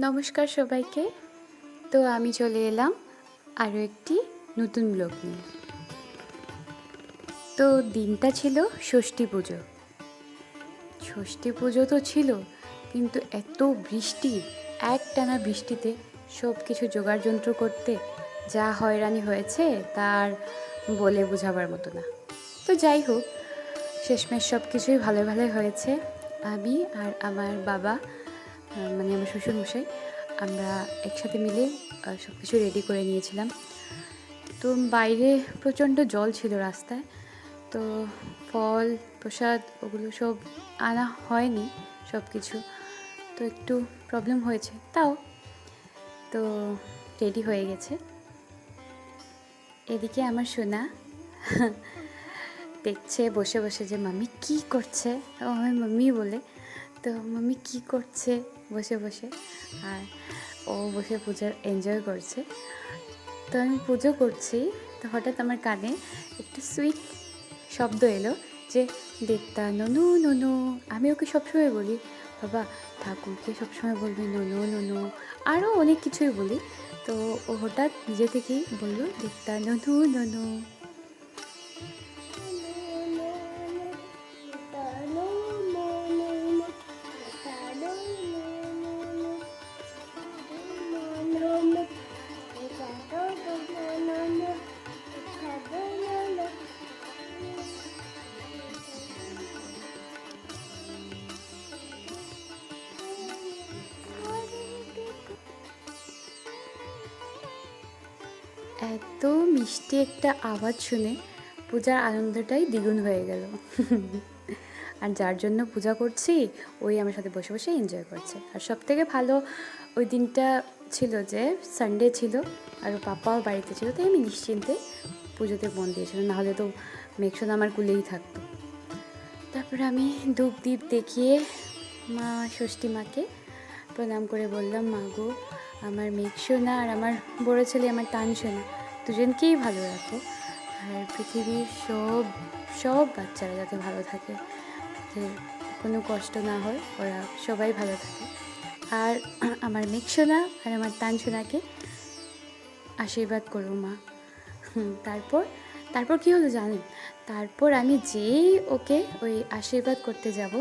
নমস্কার সবাইকে। তো আমি চলে এলাম আরও একটি নতুন ব্লগ নিয়ে। তো দিনটা ছিল ষষ্ঠী পুজো। ষষ্ঠী পুজো তো ছিল, কিন্তু এত বৃষ্টি, একটানা বৃষ্টিতে সব কিছু জোগাড় যন্ত্র করতে যা হয়রানি হয়েছে তার বলে বোঝাবার মতো না। তো যাই হোক, শেষমেশ সব কিছুই ভালো ভালোই হয়েছে। আমি আর আমার বাবা, মানে আমার শ্বশুরমশাই, আমরা একসাথে মিলে সব কিছু রেডি করে নিয়েছিলাম। তো বাইরে প্রচণ্ড জল ছিল রাস্তায়, তো ফল প্রসাদ ওগুলো সব আনা হয়নি সব কিছু, তো একটু প্রবলেম হয়েছে। তাও তো রেডি হয়ে গেছে। এদিকে আমার সোনা দেখছে বসে বসে যে মাম্মি কী করছে, ও আমার মাম্মি বলে। তো মাম্মি কী করছে বসে বসে, আর ও বসে পূজা এনজয় করছে। তো আমি পুজো করছি, তো হঠাৎ আমার কানে একটা সুইট শব্দ এলো যে দেবতা ননু ননু। আমি ওকে সবসময় বলি বাবা ঠাকুরকে সবসময় বলবি ননু ননু, আরও অনেক কিছুই বলি। তো ও হঠাৎ নিজে থেকেই বললো দেবতা ননু ননু। এত মিষ্টি একটা আওয়াজ শুনে পূজার আনন্দটাই দ্বিগুণ হয়ে গেল। আর যার জন্য পূজা করছি ওই আমার সাথে বসে বসে এনজয় করছে। আর সব থেকে ভালো ওই দিনটা ছিল যে সানডে ছিল, আর পাপাও বাড়িতে ছিল, তাই আমি নিশ্চিন্তে পুজোতে মন দিয়েছিলাম, নাহলে তো মেঘসোনা আমার কুলেই থাকতো। তারপরে আমি ধূপ দ্বীপ দেখিয়ে মা ষষ্ঠী মাকে প্রণাম করে বললাম, মা গো, আমার মেঘসোনা আর আমার বড়ো ছেলে আমার তানসোনা দুজনকেই ভালো রাখো, আর পৃথিবীর সব সব বাচ্চারা যাতে ভালো থাকে, যাতে কোনো কষ্ট না হয়, ওরা সবাই ভালো থাকে। আর আমার মেঘসোনা আর আমার তানসোনাকে আশীর্বাদ করো মা। তারপর তারপর কী হলো জানেন? তারপর আমি যেই ওকে ওই আশীর্বাদ করতে যাব,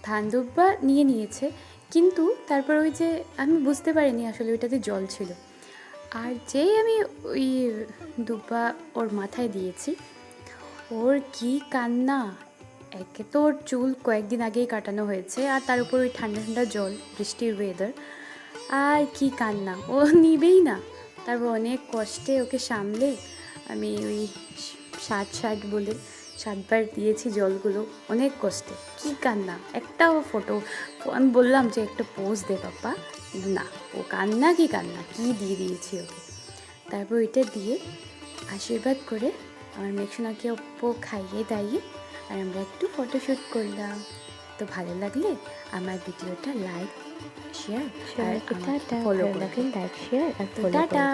ধান দুব্বা নিয়ে নিয়েছে, কিন্তু তারপর ওই যে আমি বুঝতে পারিনি আসলে ওইটাতে জল ছিল। আর যেই আমি ওই দুব্বা ওর মাথায় দিয়েছি, ওর কি কান্না! একে তো ওর চুল কয়েকদিন আগেই কাটানো হয়েছে, আর তার উপর ওই ঠান্ডা ঠান্ডা জল, বৃষ্টির ওয়েদার, আর কি কান্না! ও নিবেই না। তারপর অনেক কষ্টে ওকে সামলে আমি ওই 60 বলে 7বার দিয়েছি জলগুলো, অনেক কষ্টে। কি কান্না! একটাও ফটো, আমি বললাম যে একটা পোজ দে পাপা, না, ও কান্না কি কান্না, কি দিয়ে দিয়েছি ওকে। তারপর ওইটা দিয়ে আশীর্বাদ করে আমার মেঘসোনাকে ওপো খাইয়ে দাইয়ে আর আমরা একটু ফটোশ্যুট করলাম। তো ভালো লাগলে আমার ভিডিওটা লাইক শেয়ার আর ফলো করবেন। লাইক শেয়ার আর ফলো টাটা।